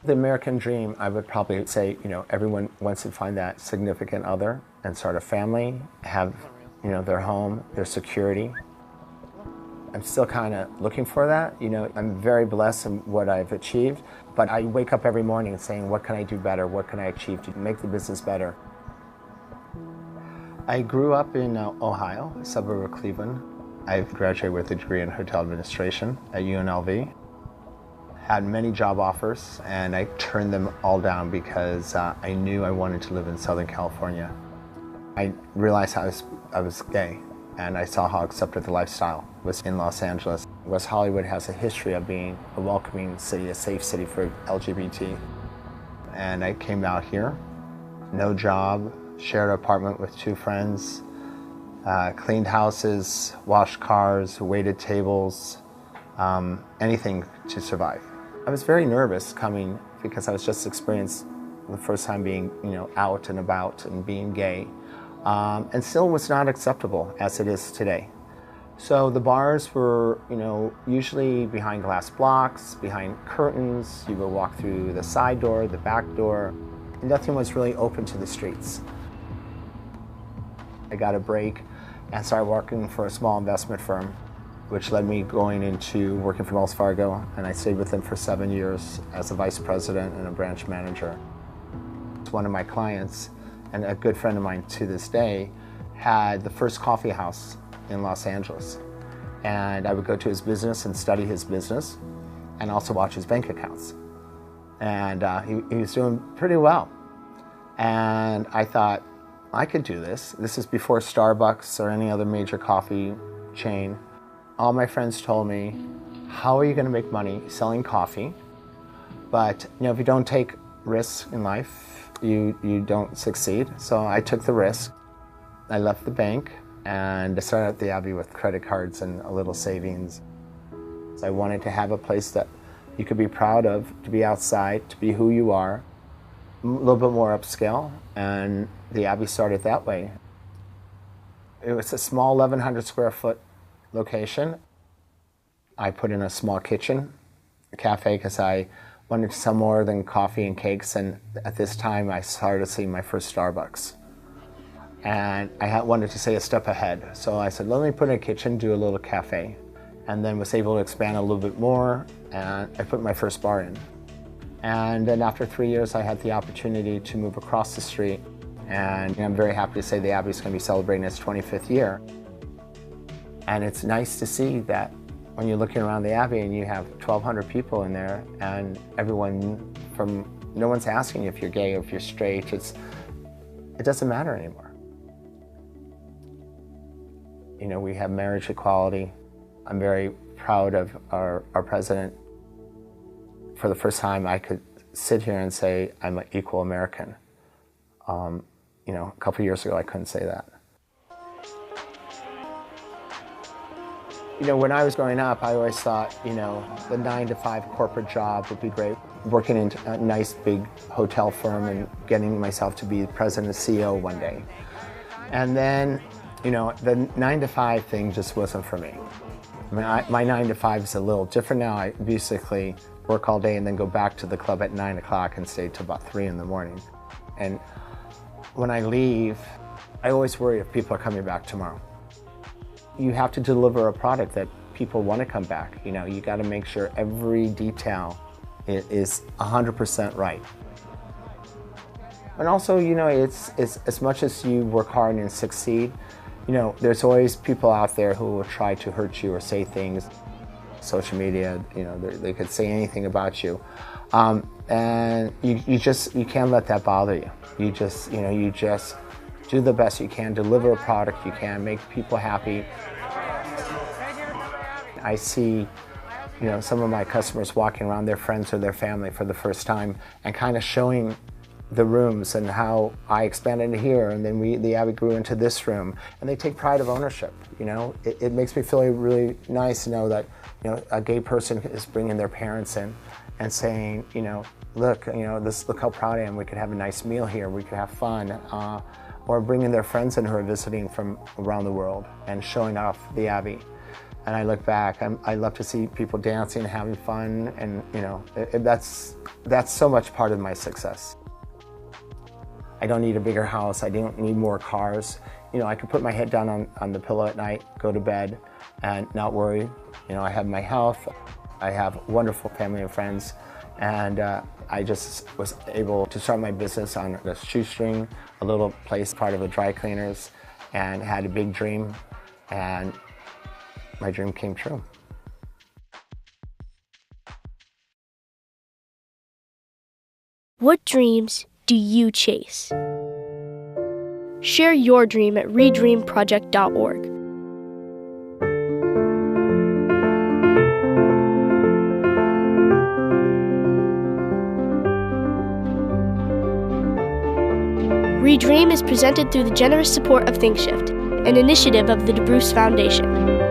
The American dream, I would probably say, everyone wants to find that significant other and start a family, have, their home, their security. I'm still kind of looking for that. I'm very blessed in what I've achieved, but I wake up every morning saying, what can I do better? What can I achieve to make the business better? I grew up in Ohio, a suburb of Cleveland. I graduated with a degree in hotel administration at UNLV. Had many job offers, and I turned them all down because I knew I wanted to live in Southern California. I realized I was gay, and I saw how accepted the lifestyle was in Los Angeles. West Hollywood has a history of being a welcoming city, a safe city for LGBT. And I came out here, no job, shared an apartment with 2 friends, cleaned houses, washed cars, waited tables, anything to survive. I was very nervous coming because I was just experienced the first time being, out and about and being gay, and still was not acceptable as it is today. So the bars were, usually behind glass blocks, behind curtains. You would walk through the side door, the back door. And nothing was really open to the streets. I got a break and started working for a small investment firm, which led me going into working for Wells Fargo, and I stayed with them for 7 years as a vice president and a branch manager. One of my clients, and a good friend of mine to this day, had the first coffee house in Los Angeles. And I would go to his business and study his business, and also watch his bank accounts. And he was doing pretty well. And I thought, I could do this. This is before Starbucks or any other major coffee chain. All my friends told me, how are you going to make money selling coffee? But if you don't take risks in life, you don't succeed. So I took the risk. I left the bank and I started at the Abbey with credit cards and a little savings. So I wanted to have a place that you could be proud of, to be outside, to be who you are, a little bit more upscale, and the Abbey started that way. It was a small 1,100 square foot location. I put in a small kitchen, a cafe, because I wanted to sell more than coffee and cakes, and at this time I started seeing my first Starbucks. And I wanted to stay a step ahead, so I said, let me put in a kitchen, do a little cafe, and then was able to expand a little bit more, and I put my first bar in. And then after 3 years I had the opportunity to move across the street, and I'm very happy to say the Abbey is going to be celebrating its 25th year. And it's nice to see that when you're looking around the Abbey and you have 1,200 people in there, and no one's asking you if you're gay or if you're straight. It doesn't matter anymore. We have marriage equality. I'm very proud of our president. For the first time, I could sit here and say I'm an equal American. A couple years ago, I couldn't say that. When I was growing up, I always thought, the 9-to-5 corporate job would be great. Working in a nice big hotel firm and getting myself to be president and CEO one day. And then, the 9-to-5 thing just wasn't for me. My 9-to-5 is a little different now. I basically work all day and then go back to the club at 9 o'clock and stay till about 3 in the morning. And when I leave, I always worry if people are coming back tomorrow. You have to deliver a product that people want to come back. You got to make sure every detail is 100% right. And also, it's as much as you work hard and succeed, there's always people out there who will try to hurt you or say things. Social media, they could say anything about you. And you can't let that bother you. You just do the best you can, deliver a product you can, make people happy. I see, some of my customers walking around their friends or their family for the first time and kind of showing the rooms and how I expanded into here, and then the Abbey grew into this room, and they take pride of ownership. It makes me feel really nice to know that a gay person is bringing their parents in and saying, look, look how proud I am. We could have a nice meal here. We could have fun. Or bringing their friends in who are visiting from around the world and showing off the Abbey. And I look back, I love to see people dancing and having fun, and that's so much part of my success. I don't need a bigger house, I don't need more cars. I could put my head down on the pillow at night, go to bed, and not worry. I have my health, I have wonderful family and friends, and I just was able to start my business on a shoestring, a little place, part of a dry cleaners, and had a big dream, and my dream came true. What dreams do you chase? Share your dream at ReDreamProject.org. ReDream is presented through the generous support of ThinkShift, an initiative of the DeBruce Foundation.